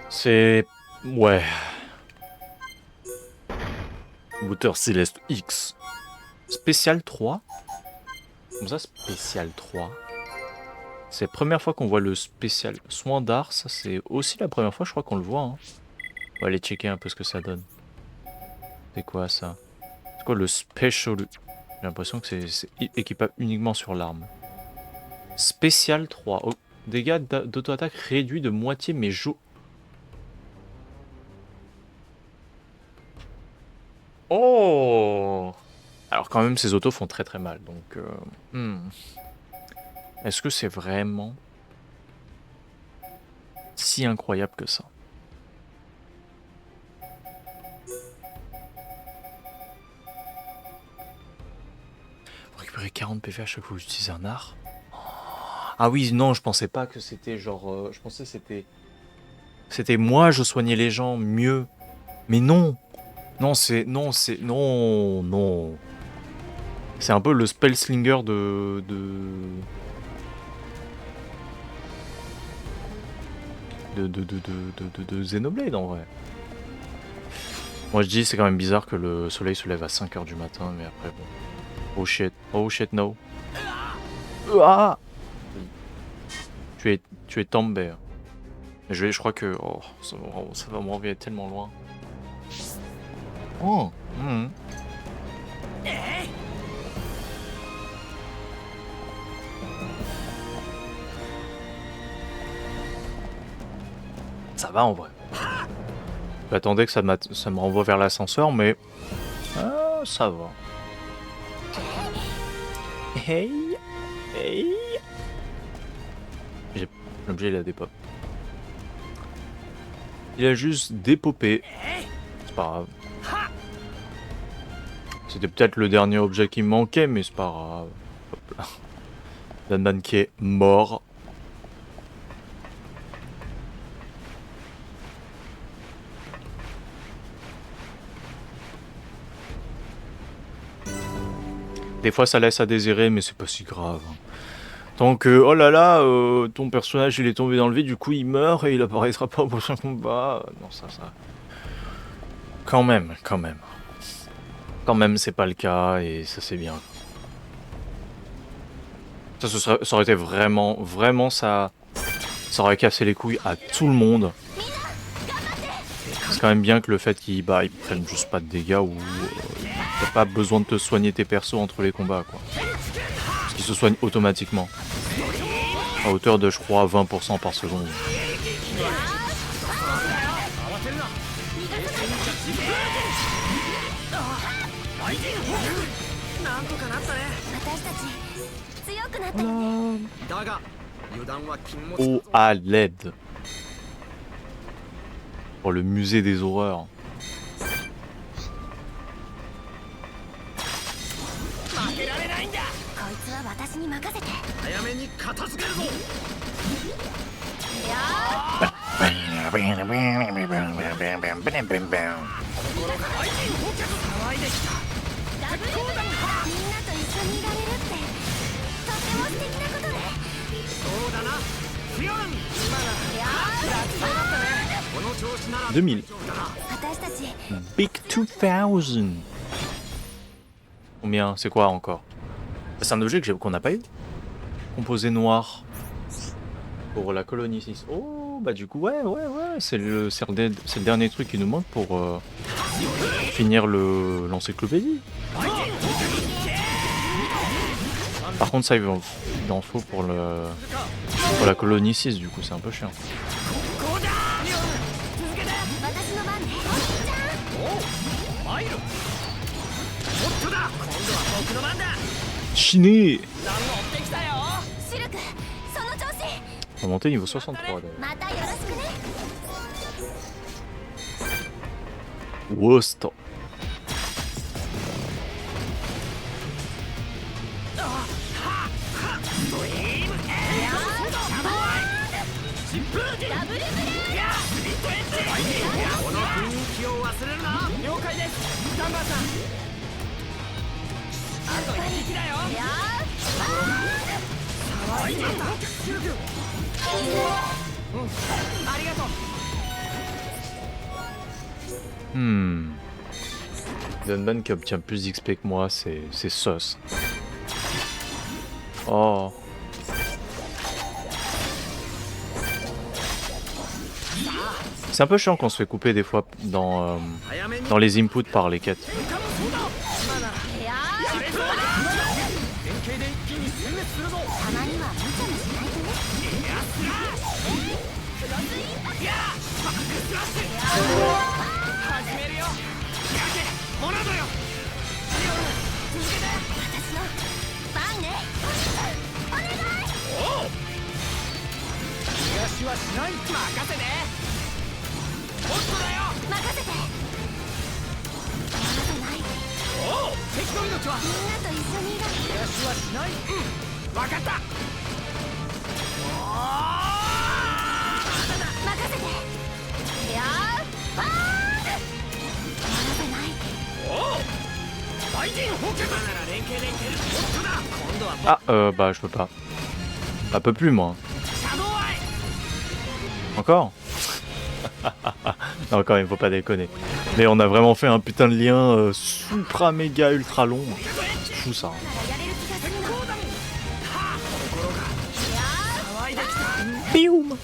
Speaker 1: C'est... Ouais. Moteur Céleste X. Spécial 3. Comme ça, spécial 3. C'est la première fois qu'on voit le spécial soin d'art. Ça, c'est aussi la première fois, je crois qu'on le voit. Hein. On va aller checker un peu ce que ça donne. C'est quoi ça? C'est quoi le special? J'ai l'impression que c'est équipable uniquement sur l'arme. Spécial 3. Oh, dégâts d'auto-attaque réduits de moitié, mais Oh! Alors quand même, ces autos font très très mal, donc... Est-ce que c'est vraiment si incroyable que ça? Vous récupérez 40 PV à chaque fois que vous utilisez un art. Ah oui, non, je pensais pas que c'était genre... je pensais que c'était... C'était moi, je soignais les gens mieux. Mais non! Non, c'est... Non, c'est... Non, non. C'est un peu le spellslinger de Xenoblade en vrai. Moi je dis c'est quand même bizarre que le soleil se lève à 5h du matin, mais après bon. Oh shit no. Ah, tu es tombé. Je crois que... Oh, ça va me renvoyer tellement loin. Oh. Ça va en vrai. J'attendais que ça me renvoie vers l'ascenseur, mais... Ah, ça va. Hey. Hey. L'objet il a des pop. Il a juste dépopé. C'est pas grave. C'était peut-être le dernier objet qui me manquait, mais c'est pas grave. Hop là. Danman qui est mort. Des fois ça laisse à désirer, mais c'est pas si grave. Tant que, oh là là, ton personnage il est tombé dans le vide, du coup il meurt et il apparaîtra pas au prochain combat. Non, ça. Quand même. Quand même, c'est pas le cas et ça c'est bien. Ça aurait été vraiment ça aurait cassé les couilles à tout le monde. C'est quand même bien que le fait qu'ils ils prennent juste pas de dégâts ou t'as pas besoin de te soigner tes persos entre les combats quoi. Parce qu'ils se soignent automatiquement. À hauteur de je crois 20% par seconde. Oh à l'aide. Pour le musée des horreurs. « 2000. Big 2000. Combien? C'est quoi encore? C'est un objet qu'on n'a pas eu. Composé noir. Pour la colonie 6. Oh, bah du coup, ouais. C'est le dernier truc qui nous manque pour finir l'encyclopédie. Par contre, ça, il en faut pour la colonie 6, du coup, c'est un peu chiant. Chiné. On va monter niveau 63 d'ailleurs. Wow, stop. Dunban qui obtient plus d'XP que moi, c'est sauce. Oh. C'est un peu chiant quand on se fait couper des fois dans les inputs par les quêtes. Ah, bah je peux pas. Un peu plus moi. Encore? Non, quand même, faut pas déconner. Mais on a vraiment fait un putain de lien supra méga ultra long. C'est fou ça. Bioum.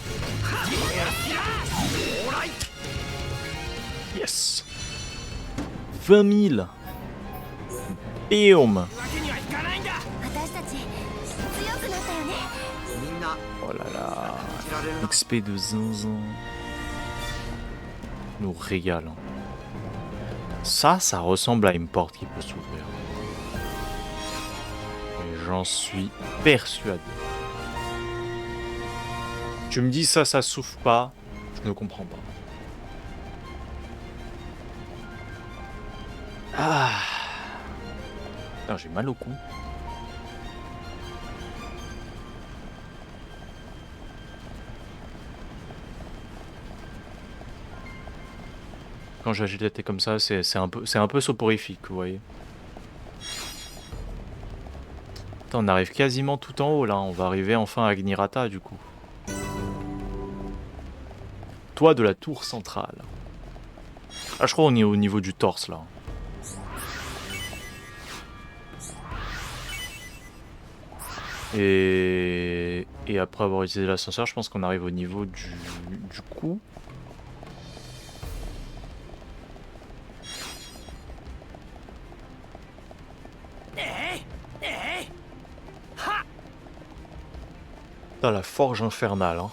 Speaker 1: Yes. 20 000. Bioum. Oh là là. XP de zinzin. Nous régale. Ça ressemble à une porte qui peut s'ouvrir. Et j'en suis persuadé. Tu me dis ça s'ouvre pas, je ne comprends pas. Ah. Putain, j'ai mal au cou. Quand j'agite la tête comme ça, c'est un peu soporifique, vous voyez. Attends, on arrive quasiment tout en haut là, on va arriver enfin à Agnirata du coup. Toit de la tour centrale. Ah, je crois qu'on est au niveau du torse là. Et après avoir utilisé l'ascenseur, je pense qu'on arrive au niveau du cou. Dans la forge infernale. Hein.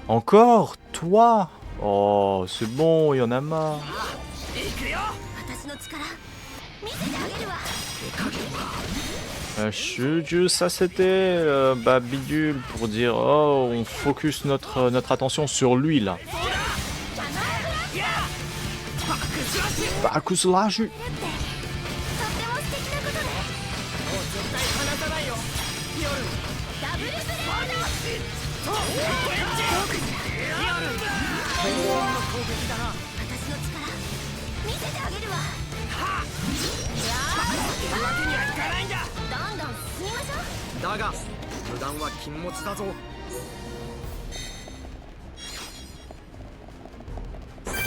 Speaker 1: Encore? Toi? Oh, c'est bon, il y en a marre. Ça c'était bah, bidule pour dire oh on focus notre attention sur lui là. Bakuslash.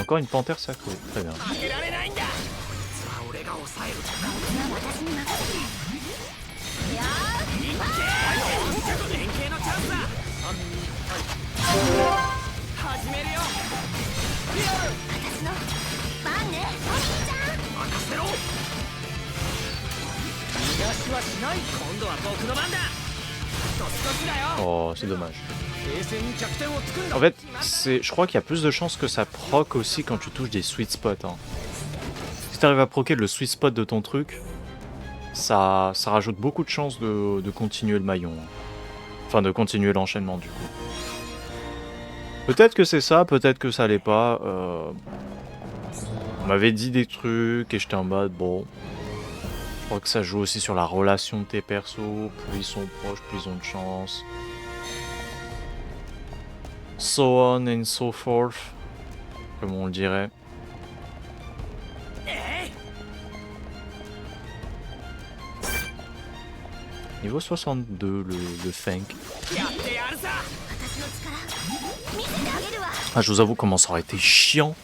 Speaker 1: Encore une panthère sacrée, très bien. Oh, c'est dommage. En fait, je crois qu'il y a plus de chances que ça proc aussi quand tu touches des sweet spots. Hein. Si tu arrives à proquer le sweet spot de ton truc, ça rajoute beaucoup de chances de continuer le maillon. Hein. Enfin, de continuer l'enchaînement du coup. Peut-être que c'est ça, peut-être que ça l'est pas. On m'avait dit des trucs et j'étais en mode bon. Je crois que ça joue aussi sur la relation de tes persos. Plus ils sont proches, plus ils ont de chance. So on and so forth. Comme on le dirait. Niveau 62, le Fenk. Ah, je vous avoue comment ça aurait été chiant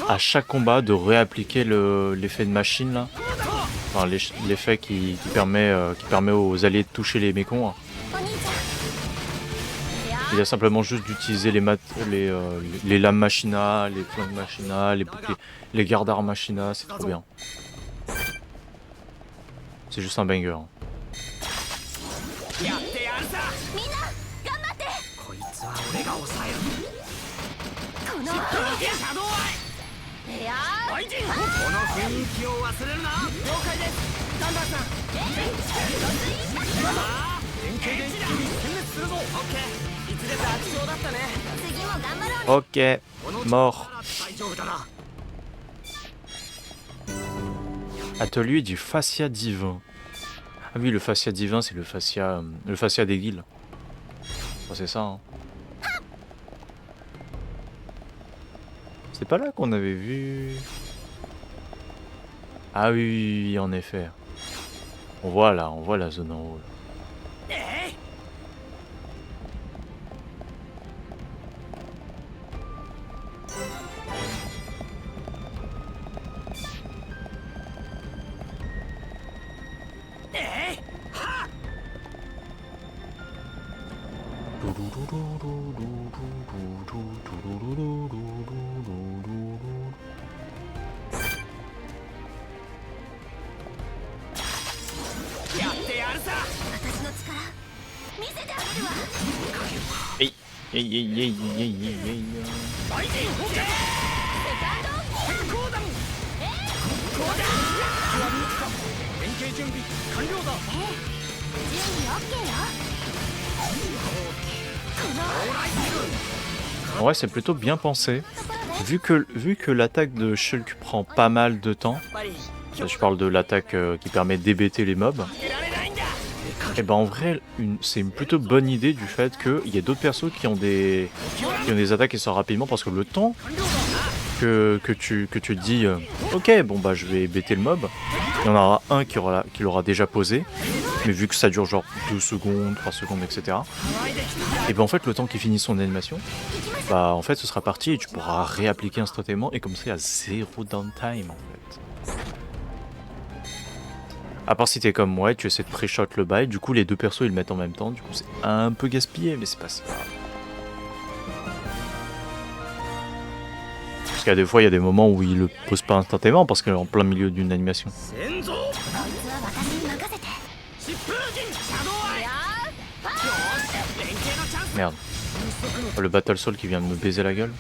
Speaker 1: à chaque combat de réappliquer l'effet de machine là. Enfin, l'effet qui permet aux alliés de toucher les mécons. Hein. Il y a simplement juste d'utiliser les lames machina, les flingues machina, les gardards machina, c'est trop bien. C'est juste un banger. Hein. Ok, mort. Atelier du fascia divin. Ah oui, le fascia divin, c'est le fascia des guildes. Enfin, c'est ça. Hein. C'est pas là qu'on avait vu. Ah oui, en effet. On voit la zone en haut. Là. En vrai, c'est plutôt bien pensé. Vu que l'attaque de Shulk prend pas mal de temps, je parle de l'attaque qui permet d'hébêter les mobs, et ben en vrai, c'est une plutôt bonne idée du fait qu'il y a d'autres persos qui ont des attaques qui sortent rapidement, parce que le temps que tu te dis ok, bon bah je vais hébéter le mob, il y en aura un qui l'aura déjà posé, mais vu que ça dure genre 2 secondes, 3 secondes, etc. Et ben en fait, le temps qu'il finisse son animation, bah en fait ce sera parti et tu pourras réappliquer instantanément, et comme ça il y a 0 downtime en fait. À part si t'es comme moi, tu essaies de pré-shot le bail, du coup les deux persos ils le mettent en même temps, du coup c'est un peu gaspillé, mais c'est pas si grave. Parce qu'il y a des fois, il y a des moments où il le pose pas instantanément parce qu'il est en plein milieu d'une animation. Merde. Oh, le Battle Soul qui vient de me baiser la gueule.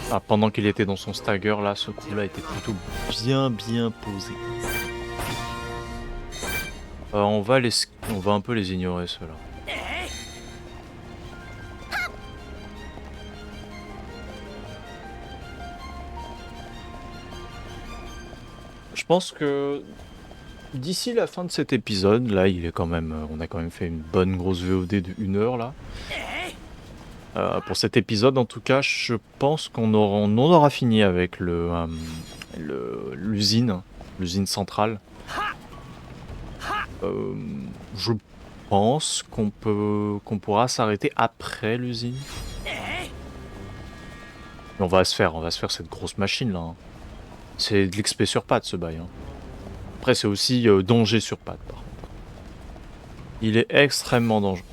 Speaker 1: Ah, pendant qu'il était dans son stagger là, ce coup là était plutôt bien posé. On va un peu les ignorer ceux-là. Je pense que d'ici la fin de cet épisode, là il est quand même, on a quand même fait une bonne grosse VOD de 1 heure là. Pour cet épisode en tout cas, je pense qu'on aura fini avec l'usine centrale. Je pense qu'on pourra s'arrêter après l'usine. On va se faire cette grosse machine là. Hein. C'est de l'XP sur pattes ce bail. Hein. Après c'est aussi danger sur pattes par contre. Il est extrêmement dangereux.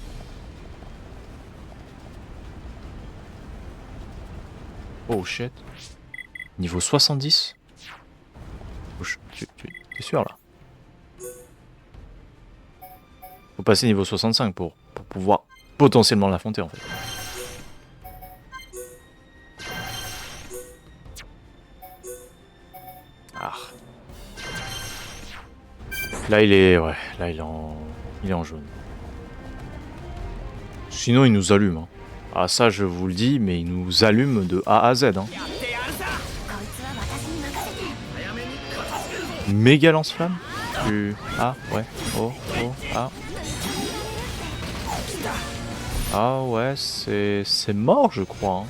Speaker 1: Oh shit. Niveau 70. T'es sûr là? Faut passer niveau 65 pour pouvoir potentiellement l'affronter en fait. Ah. Là il est... Ouais, là il est en jaune. Sinon il nous allume. Hein. Ah ça je vous le dis, mais il nous allume de A à Z. Hein. Méga lance-flamme. Ah ouais. Oh. Ah. Ah ouais, c'est mort je crois. Hein.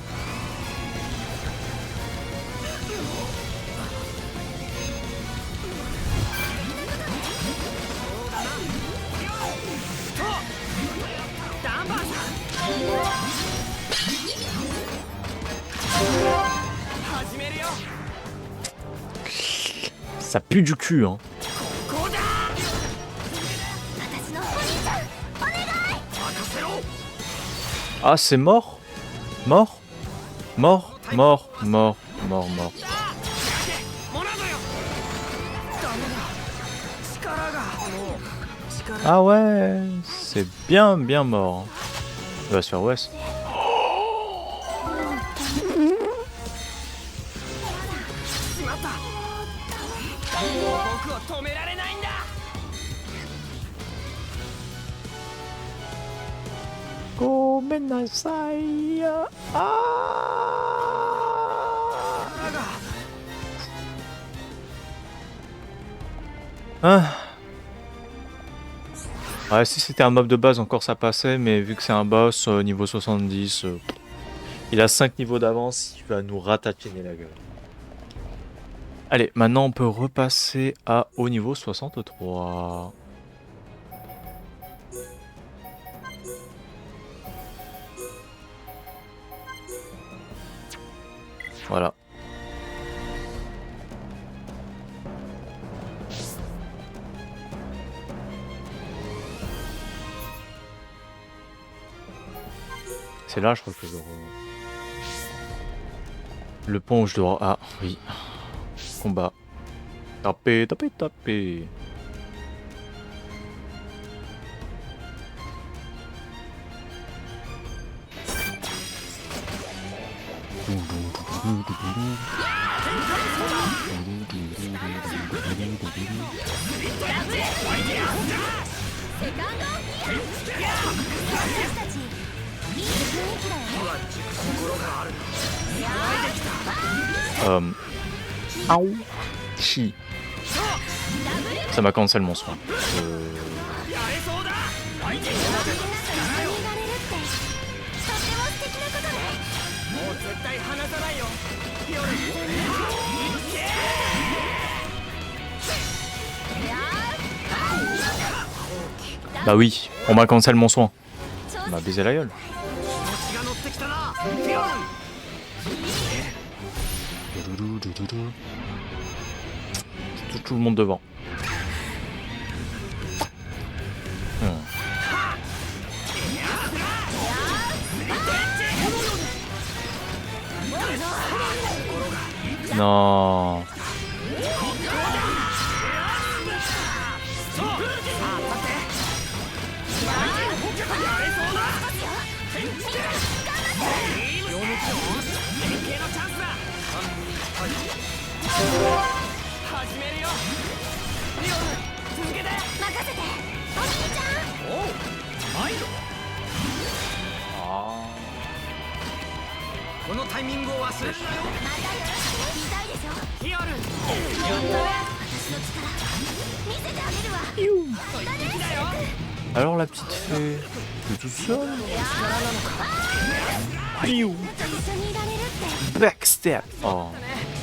Speaker 1: Ça pue du cul, hein. Ah, c'est mort? Mort? Mort? Mort? Mort? Mort? Mort? Ah ouais, c'est bien mort. Hein. Il va se faire West. Ah. Ouais, si c'était un mob de base encore ça passait, mais vu que c'est un boss niveau 70, il a 5 niveaux d'avance, il va nous ratatiner la gueule. Allez, maintenant on peut repasser au niveau 63. Voilà. C'est là, je crois que je dois... Le pont où je dois... Ah, oui. Combat. Taper. Aou. Chi. Ça m'a cancel mon soin. Bah oui, on m'a cancel mon soin. On m'a baisé la gueule. Tout le monde devant. Non. Alors la petite fée, t'es toute seule? Backstep. Oh,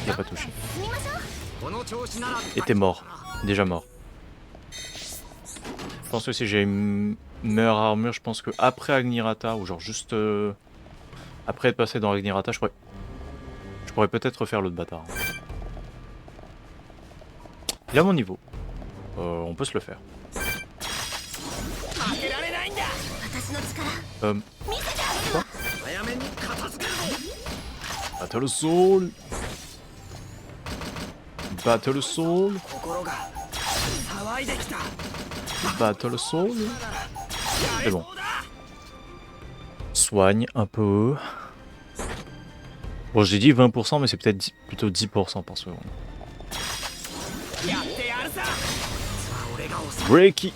Speaker 1: il a pas touché. Et t'es mort, déjà mort. Je pense que si j'ai une meilleure armure, je pense que après Agnirata, ou genre juste après être passé dans Agnirata, je pourrais peut-être refaire l'autre bâtard. Il a mon niveau. On peut se le faire. Quoi? Battle Soul. Battle Soul. Battle Soul. C'est bon. Soigne un peu. Bon, j'ai dit 20%, mais c'est peut-être plutôt 10% par seconde. Breaky.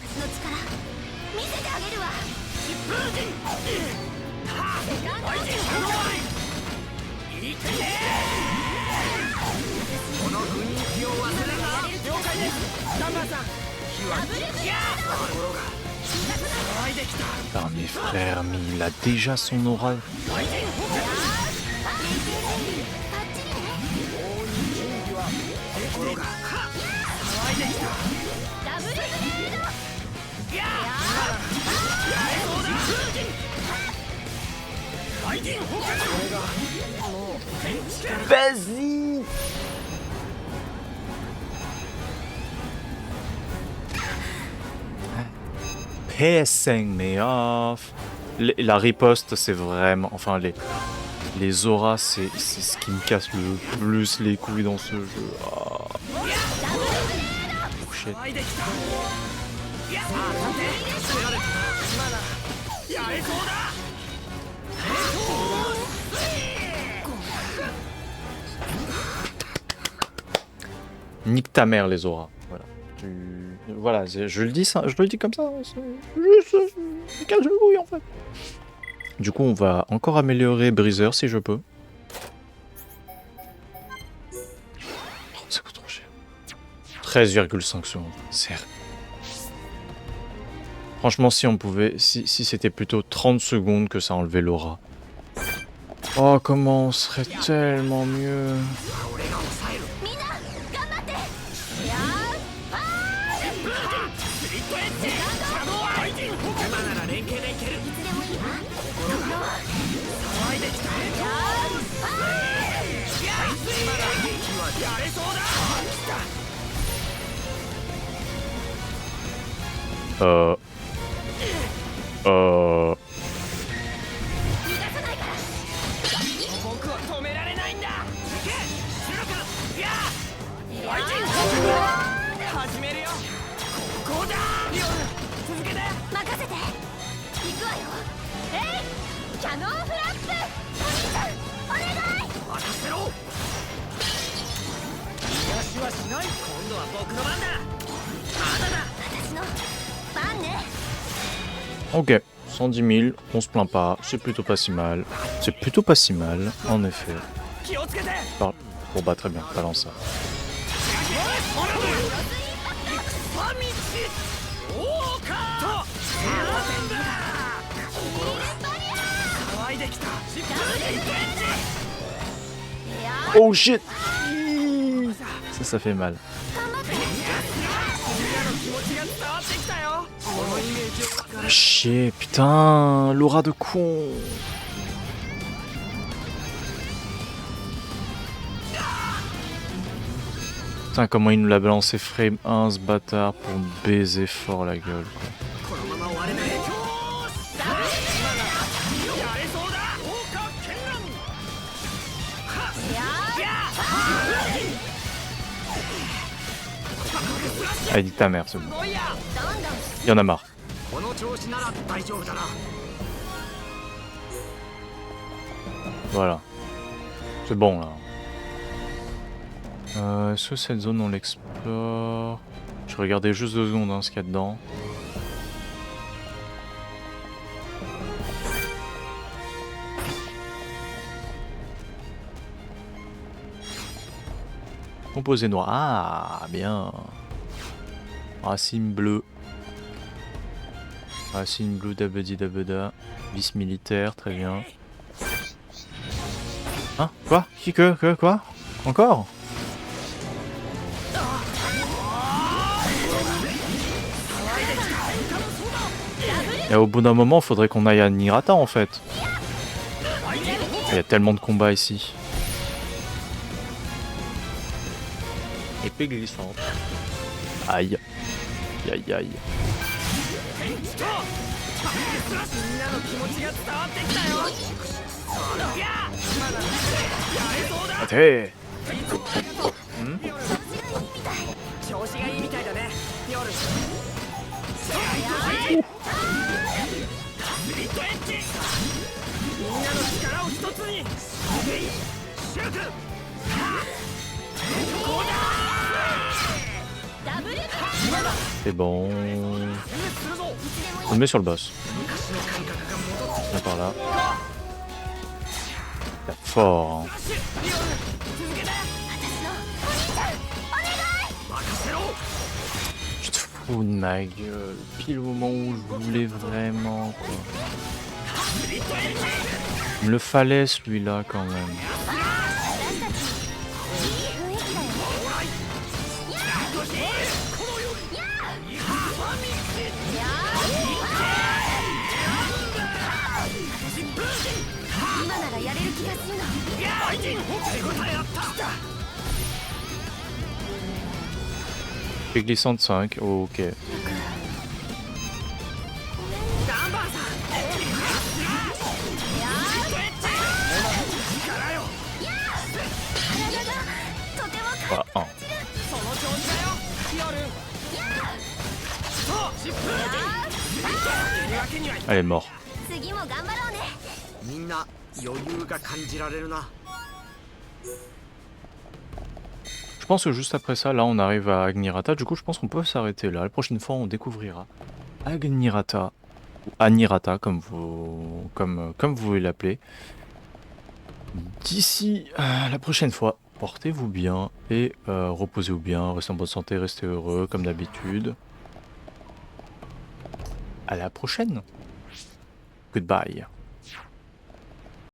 Speaker 1: Par mes frères, mais il a déjà son aura. Vas-y. PS5 mais off. La riposte c'est vraiment... Enfin les auras c'est ce qui me casse le plus les couilles dans ce jeu. Oh. Oh shit. Nique ta mère les auras. Voilà. Voilà, je le dis ça, je le dis comme ça. C'est juste casse-le-couille en fait. Du coup, on va encore améliorer Breezer si je peux. Oh, ça coûte trop cher. 13,5 secondes. Certes. Franchement, si on pouvait, si c'était plutôt 30 secondes que ça enlevait l'aura. Oh, comment on serait tellement mieux. Ok, 110 000, on se plaint pas, c'est plutôt pas si mal. C'est plutôt pas si mal, en effet. Bon bah très bien, balance ça. Oh shit! Ça fait mal. Chier, putain, l'aura de con. Putain, comment il nous l'a balancé frame 1 ce bâtard pour me baiser fort la gueule quoi. Allez, dis ta mère, c'est bon. Il y en a marre. Voilà. C'est bon là. Est-ce que cette zone on l'explore? Je regardais juste 2 secondes hein, ce qu'il y a dedans. Composé noir. Ah, bien. Racine bleue. Racine bleue d'abedi d'abeda. Vis militaire, très bien. Hein? Quoi? Quoi? Encore? Et au bout d'un moment, faudrait qu'on aille à Nirata en fait. Il y a tellement de combats ici. Épée glissante. Aïe. Aïe aïe. Attends. C'est bon. On le met sur le boss. Viens par là. T'as fort. Hein. Je te fous de ma gueule. Pile au moment où je voulais vraiment quoi. Il me le fallait celui-là quand même. Épée glissante 5, oh, ok. Voilà, 1. Elle est morte. Je pense que juste après ça, là on arrive à Agnirata, du coup je pense qu'on peut s'arrêter là. La prochaine fois on découvrira Agnirata, ou Anirata comme vous voulez l'appeler. D'ici la prochaine fois, portez-vous bien et reposez-vous bien, restez en bonne santé, restez heureux comme d'habitude. À la prochaine. Goodbye.